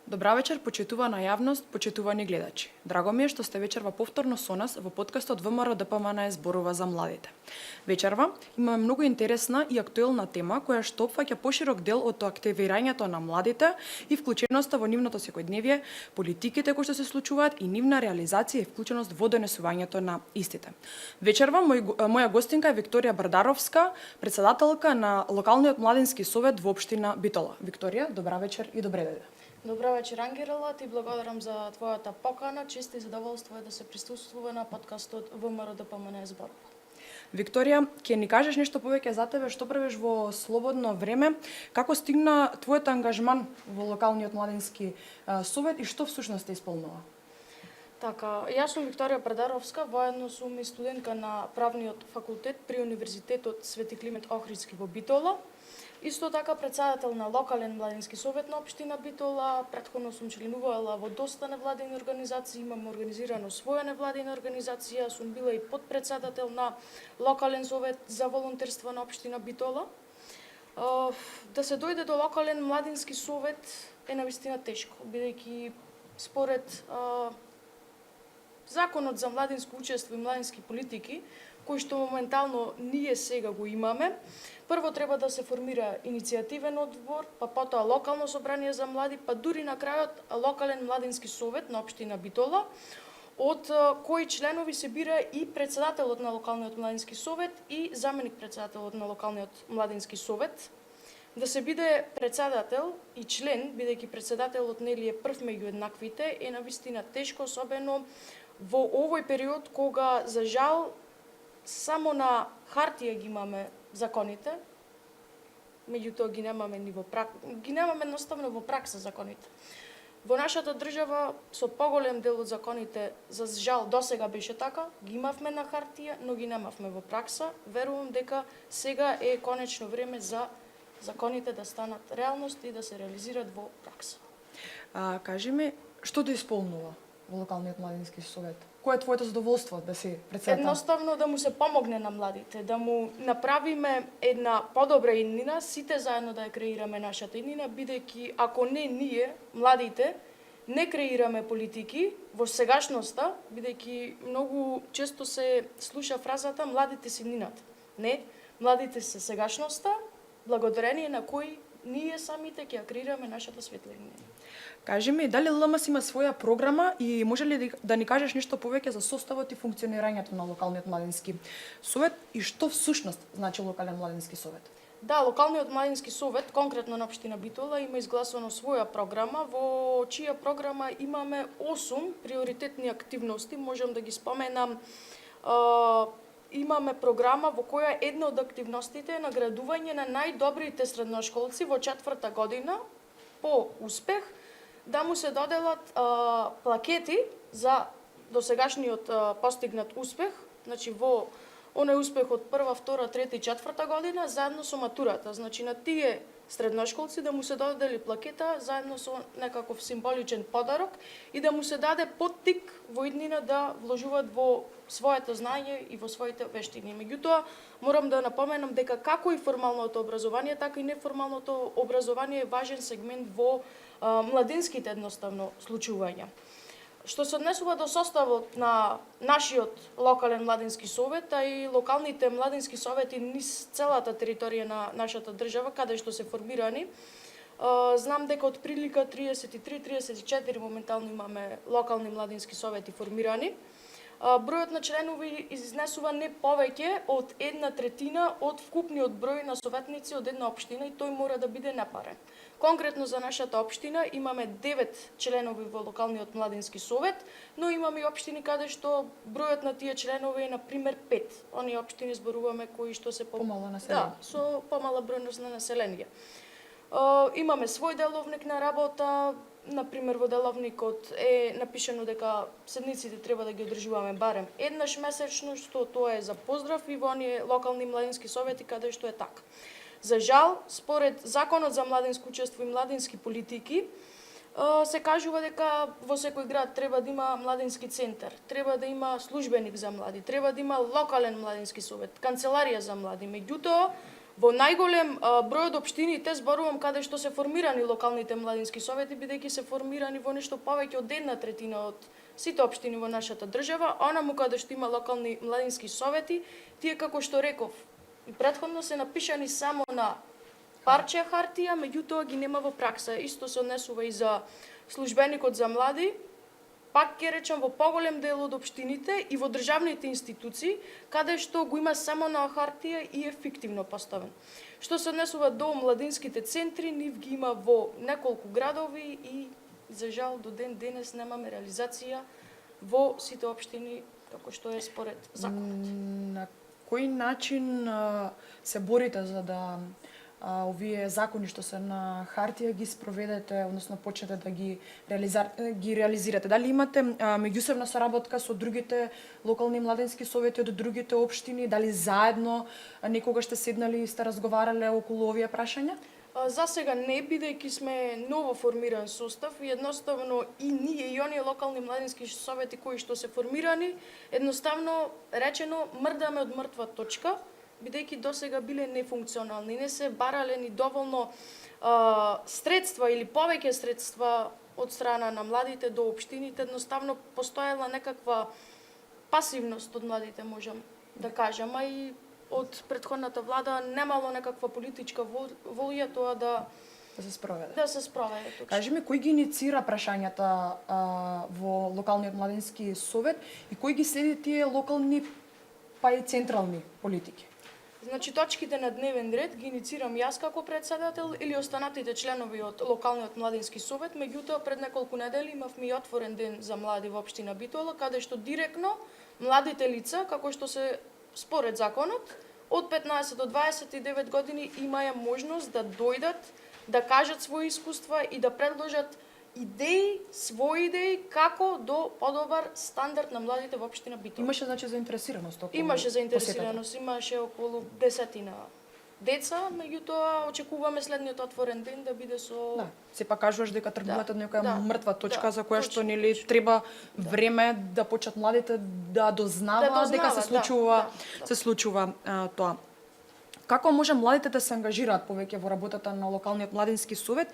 Добра вечер, почитувана јавност, почитувани гледачи. Драго ми е што сте вечерва повторно со нас во подкастот ВМРО ДПМН зборува за младите. Вечерва имаме многу интересна и актуелна тема која што опфаќа поширок дел од активирањето на младите и вклученоста во нивното секојдневие, политиките кои што се случуваат и нивна реализација и вклученост во донесувањето на истите. Вечерва моја гостинка е Викторија Бардаровска, председателка на локалниот младински совет во општина Битола. Викторија, добра вечер и добре дојде. Добра вечер, Ангела, ти благодарам за твојата покана. Чест и задоволство е да се присуствува на подкастот ВМРО ДПМН зборува. Викторија, ќе ни кажеш нешто повеќе за тебе, што правиш во слободно време, како стигна твојот ангажман во локалниот младински совет и што всушност те исполнува? Така, јас сум Викторија Бардаровска, воедно сум и студентка на правниот факултет при Универзитетот Свети Климент Охридски во Битола. Исто така председател на локален младински совет на општина Битола, претходно сум членувала во доста невладини организации, имам организирано своја невладина организација, сум била и подпредседател на локален совет за волонтерство на општина Битола. Да се дојде до локален младински совет е навистина тешко, бидејќи според Законот за младинско учество и младински политики, кој што моментално ние сега го имаме, прво треба да се формира иницијативен одбор, па потоа локално собрание за млади, па дури на крајот локален младински совет на општина Битола, од кои членови се бира и председателот на локалниот младински совет и заменик председателот на локалниот младински совет. Да се биде председател и член, бидејќи председателот нели е прв меѓу еднаквите, е навистина тешко, особено во овој период кога за жал само на хартија ги имаме законите, меѓутоа ги немаме едноставно во пракса законите. Во нашата држава со поголем дел од законите, за жал досега беше така, ги имавме на хартија, но ги немавме во пракса. Верувам дека сега е конечно време за законите да станат реалност и да се реализираат во пракса. Кажи ми, што да исполнува во локалниот младински совет? Кој е твоето задоволство да си председател? Едноставно да му се помогне на младите, да му направиме една подобра иднина, сите заедно да ја креираме нашата иднина, бидејќи ако не ние, младите, не креираме политики во сегашноста, бидејќи многу често се слуша фразата младите се иднината. Не, младите се сегашноста, благодарение на кој ние самите ќе ја креираме нашата светла иднина. Кажи ми, дали ЛМС има своја програма и може ли да ни кажеш нешто повеќе за составот и функционирањето на локалниот младински совет и што всушност значи локален младински совет? Да, локалниот младински совет, конкретно на општина Битола, има изгласано своја програма, во чија програма имаме 8 приоритетни активности, можам да ги споменам. Имаме програма во која една од активностите е наградување на најдобрите средношколци во 4-та година по успех, да му се доделат плакети за досегашниот постигнат успех, значи во оној успех од 1-ва, 2-ра, 3-та и 4-та година, заедно со матурата. Значи на тие средношколци да му се додели плакета заедно со некаков символичен подарок и да му се даде поттик во иднина да вложуваат во своето знаење и во своите вештини. Меѓутоа, морам да напоменам дека како и формалното образование, така и неформалното образование е важен сегмент во младинските едноставно случувања. Што се однесува до составот на нашиот локален младински совет, а и локалните младински совети низ целата територија на нашата држава, каде што се формирани, знам дека од прилика 33-34 моментално имаме локални младински совети формирани. Бројот на членови изнесува не повеќе од 1/3 од вкупниот број на советници од една општина и тој мора да биде непарен. Конкретно за нашата општина имаме 9 членови во локалниот младински совет, но имаме и општини каде што бројот на тие членови е на пример 5. Оние општини зборуваме кои што се помало население. Да, со помала бројност на население. Имаме свој деловник на работа. Например, во деловникот е напишано дека седниците треба да ги одржуваме барем еднаш месечно, што тоа е за поздрав и во оние локални младински совети каде што е така. За жал, според Законот за младинско учество и младински политики, се кажува дека во секој град треба да има младински центар, треба да има службеник за млади, треба да има локален младински совет, канцеларија за млади. Меѓутоа, Во најголем број од општините, зборувам каде што се формирани локалните младински совети, бидејќи се формирани во нешто повеќе од 1/3 од сите општини во нашата држава, онаму каде што има локални младински совети, тие како што реков, и претходно се напишани само на парче хартија, меѓутоа ги нема во пракса. Исто се однесува и за службеникот за млади, пак ќе речам во поголем дел од општините и во државните институции, каде што го има само на хартија и е фиктивно поставен. Што се однесува до младинските центри, нив ги има во неколку градови и за жал до ден денес немаме реализација во сите општини како што е според законот. На кој начин се борите за да овие закони што се на хартија ги спроведете, односно почнете да ги реализирате? Дали имате меѓусебна соработка со другите локални младински совети од другите општини? Дали заедно некогаш сте седнали и сте разговарале околу овие прашања? За сега не, бидејќи сме ново формиран состав и едноставно и ние и оние локални младински совети кои што се формирани, едноставно речено мрдаме од мртва точка, бидејќи досега биле нефункционални, не се барале ни доволно средства или повеќе средства од страна на младите до општините, едноставно постоела некаква пасивност од младите, можам да кажам, а и од претходната влада немало некаква политичка волја тоа да се спроведе. Да се спроведе точно. Кажи ми, кој ги инициира прашањата во локалниот младински совет и кој ги следи тие локални па и централни политики? Значи, точките на дневен ред ги иницирам јас како председател или останатите членови од локалниот младински совет, меѓутоа пред неколку недели имавме и отворен ден за млади во општина Битола, каде што директно младите лица, како што се според законот, од 15 до 29 години имаја можност да дојдат, да кажат своји искуства и да предложат идеи, своји идеи како до подобар стандард на младите во општина Битола. Имаше значи заинтересираност околу Имаше заинтересираност, имаше околу 10 деца, меѓутоа очекуваме следниот отворен ден да биде со Да, сепак кажуваш дека тргнувате од некоја мртва точка за која што точно, нели треба време да почнат младите да дознаваат дека се случува тоа. Како може младите да се ангажираат повеќе во работата на локалниот младински совет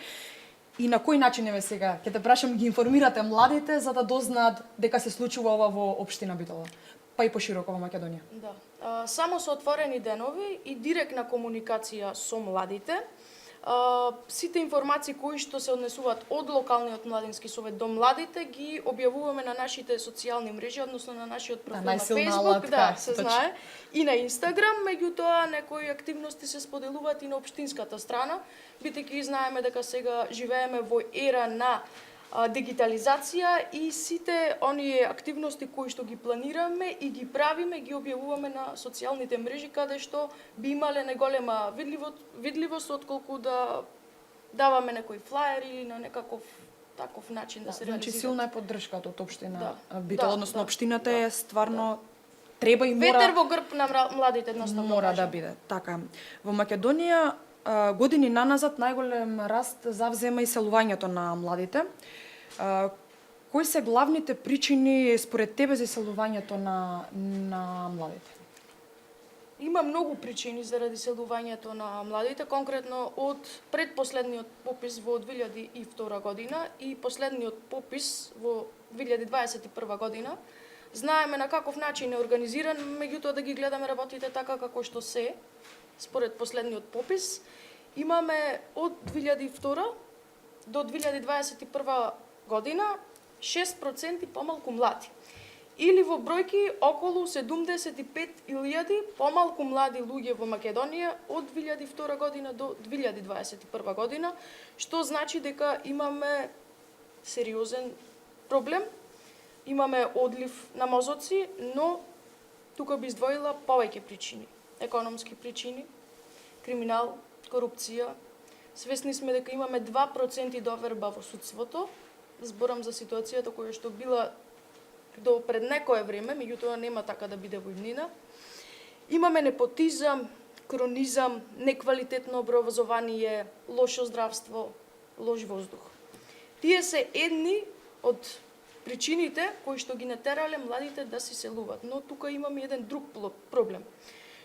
и на кој начин еве сега ќе те прашам ги информирате младите за да дознаат дека се случува ова во општина Битола, па и пошироко во Македонија? Да. Само со отворени денови и директна комуникација со младите, сите информации кои што се однесуваат од локалниот младински совет до младите ги објавуваме на нашите социјални мрежи, односно на нашиот профил на Facebook, се знае, и на Instagram, меѓутоа некои активности се споделуваат и на општинската страна, бидејќи знаеме дека сега живееме во ера на дигитализација и сите оние активности кои што ги планираме и ги правиме, ги објавуваме на социјалните мрежи, каде што би имале најголема видливост отколку да даваме некој флаер или на некаков таков начин да се реализира. Значи силна е поддршката од општина Да, Битола, односно општината е стварно треба и мора ветер во грб на младите едноставно мора да биде. Така. Во Македонија години наназад најголем раст завзема иселувањето на младите. Кои се главните причини според тебе за иселувањето на младите? Има многу причини заради иселувањето на младите, конкретно од предпоследниот попис во 2002 година и последниот попис во 2021 година. Знаеме на каков начин е организиран, меѓутоа да ги гледаме работите така како што се, според последниот попис. Имаме од 2002 до 2021 година 6% помалку млади. Или во бројки околу 75.000 помалку млади луѓе во Македонија од 2002 година до 2021 година, што значи дека имаме сериозен проблем, имаме одлив на мозоци, но тука би издвоила повеќе причини. Економски причини, криминал, корупција. Свесни сме дека имаме 2% доверба во судството. Зборам за ситуацијата која што била до пред некое време, меѓутоа нема така да биде во иднина. Имаме непотизам, кронизам, неквалитетно образование, лошо здравство, лош воздух. Тие се едни од причините кои што ги натерале младите да се селуваат. Но тука имаме еден друг проблем.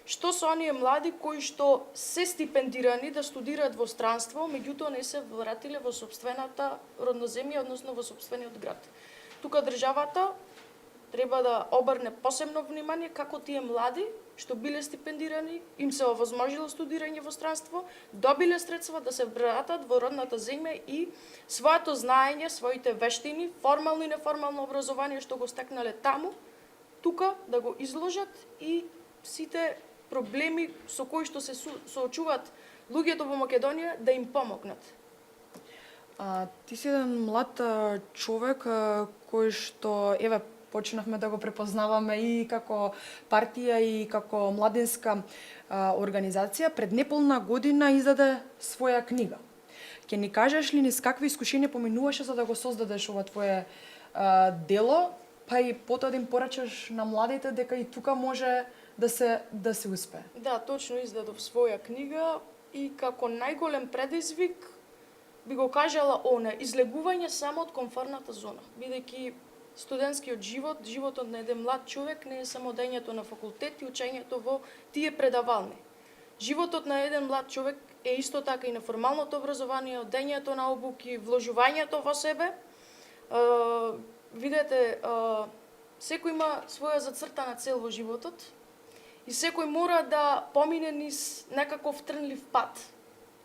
Што со оние млади кои што се стипендирани да студираат во странство, меѓутоа не се вратиле во сопствената родна земја, односно во сопствениот град. Тука државата треба да обрне посебно внимание како тие млади што биле стипендирани, им се овозможило студирање во странство, добиле средства да се вратат во родната земја и своето знаење, своите вештини, формално и неформално образование што го стекнале таму, тука да го изложат и сите проблеми со кои што се соочуваат луѓето во Македонија да им помогнат. Ти си еден млад човек кој што, еве, почнавме да го препознаваме и како партија и како младинска организација, пред неполна година издаде своја книга. Ќе ни кажеш ли низ какви искушенија поминуваше за да го создадеш ова твое дело, па и потоа да им порачаш на младите дека и тука може да се успее? Да, точно издадов своја книга и како најголем предизвик би го кажала излегување само од комфортната зона, бидејќи студентскиот живот, животот на еден млад човек не е само дењето на факултет и учењето во тие предавални. Животот на еден млад човек е исто така и неформалното образование, дењето на обуки, вложувањето во себе. Видете, секој има своја зацртана цел во животот и секој мора да помине низ некаков трнлив пат.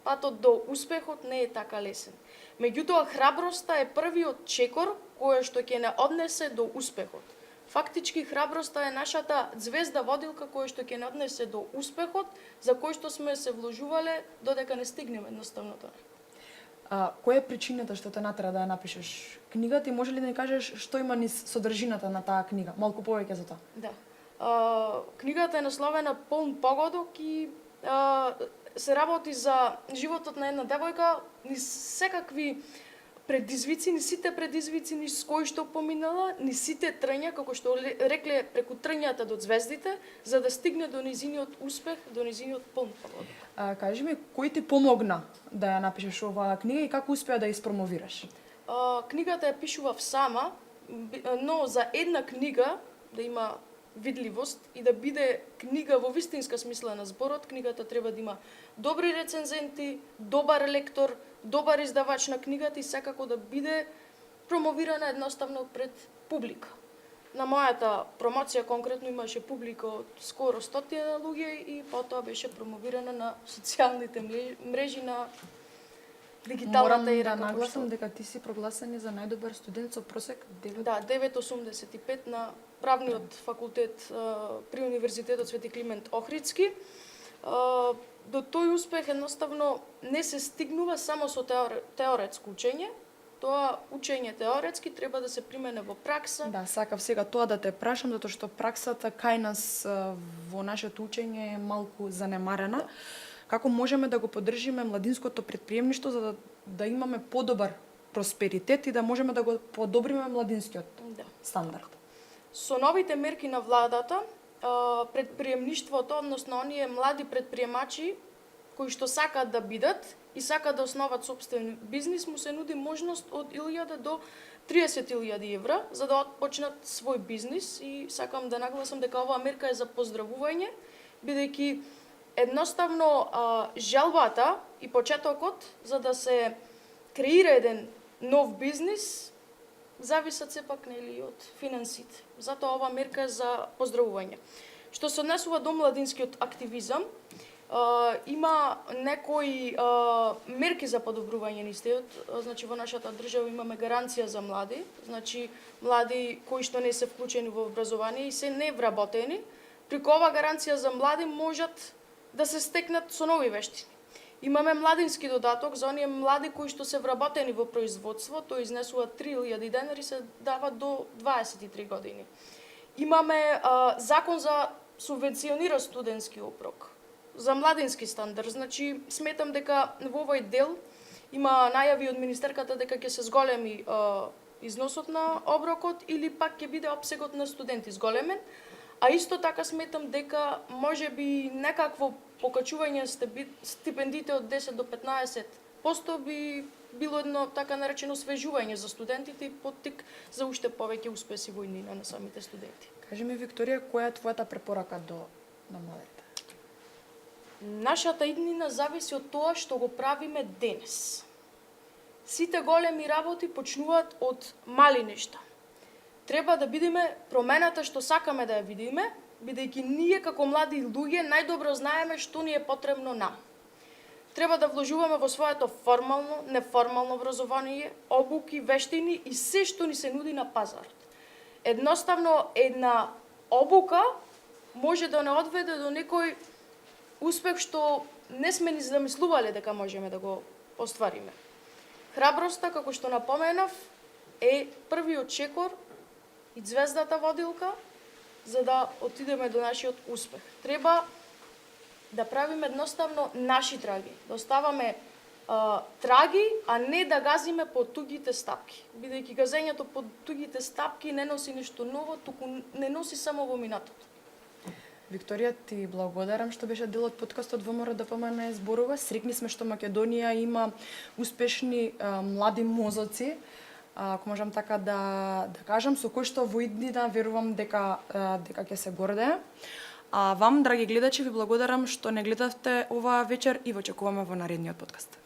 Патот до успехот не е така лесен. Меѓутоа, храброста е првиот чекор кој што ќе не однесе до успехот. Фактички, храброста е нашата звезда водилка која што ќе не однесе до успехот, за кој што сме се вложувале додека не стигнеме едноставно тоа. Која е причината што те натера да ја напишеш книгата и може ли да ни кажеш што има низ содржината на таа книга? Малку повеќе за тоа. Да. Книгата е насловена Полн погодок и се работи за животот на една девојка, низ секакви предизвици, низ сите предизвици низ кои што поминала, низ сите трња, како што рекле, преку трњата до звездите, за да стигне до низиниот успех, до низиниот полн погодок. Кажи ми, кој ти помогна да ја напишеш оваа книга и како успеа да ја испромовираш? Книгата ја пишував сама, но за една книга да има видливост и да биде книга во вистинска смисла на зборот, книгата треба да има добри рецензенти, добар лектор, добар издавач на книгата и секако да биде промовирана едноставно пред публика. На мојата промоција конкретно имаше публика од скоро 100 луѓе и потоа беше промовирана на социјалните мрежи на дигиталната ера. Морам да нагласам дека ти си прогласен за најдобар студент со просек 9. Да, 9,85 на правниот факултет при Универзитетот Свети Климент Охридски. До тој успех едноставно не се стигнува само со теоретско учење. Тоа учење теоретски треба да се примене во пракса. Да, сакав сега тоа да те прашам, затоа што праксата кај нас во нашето учење е малку занемарена. Да. Како можеме да го поддржиме младинското претприемништво за да имаме подобар просперитет и да можеме да го подобриме младинскиот стандард? Со новите мерки на владата, претприемништвото, односно оние млади претприемачи кои што сакаат да бидат и сакаат да основат сопствен бизнис, му се нуди можност од 1000 до 30.000 евра за да отпочнат свој бизнис и сакам да нагласам дека оваа мерка е за поздравување, бидејќи едноставно желбата и почетокот за да се креира еден нов бизнис зависат сепак нели од финансите. Затоа оваа мерка е за поздравување. Што се однесува до младинскиот активизам, има некои мерки за подобрување на истиот. Значи во нашата држава имаме гаранција за млади, значи млади кои што не се вклучени во образование и се невработени, преку оваа гаранција за млади можат да се стекнат со нови вештини. Имаме младински додаток за оние млади кои што се вработени во производство, тој изнесува 3000 денари, се дава до 23 години. Имаме закон за субвенционира студентски оброк, за младински стандард. Значи, сметам дека во овој дел има најави од министерката дека ќе се зголеми износот на оброкот или пак ќе биде опсегот на студенти зголемен. А исто така сметам дека може би некакво покачување стипендите од 10 до 15% би било едно така наречено свежување за студентите и поттик за уште повеќе успеси во иднина на самите студенти. Кажи ми, Викторија, која е твојата препорака на младите? Нашата иднина зависи од тоа што го правиме денес. Сите големи работи почнуваат од мали нешта. Треба да бидеме промената што сакаме да ја видиме, бидејќи ние како млади луѓе најдобро знаеме што ни е потребно нам. Треба да вложуваме во своето формално, неформално образование, обуки, вештини и се што ни се нуди на пазарот. Едноставно, една обука може да не одведе до некој успех што не сме ни замислувале дека можеме да го оствариме. Храброста, како што напоменав, е првиот чекор и звездата водилка за да отидеме до нашиот успех. Треба да правиме едноставно наши траги, да оставаме траги, а не да газиме по тугите стапки. Бидејќи газењето по тугите стапки не носи ништо ново, туку не носи само во минатото. Викторија, ти благодарам што беше дел од подкастот ВМРО ДПМН зборува. Среќни сме што Македонија има успешни млади мозоци, ако можам така да кажам, со кој што во иднина верувам дека ќе се гордее. А вам, драги гледачи, ви благодарам што не гледавте оваа вечер и ве очекуваме во наредниот подкаст.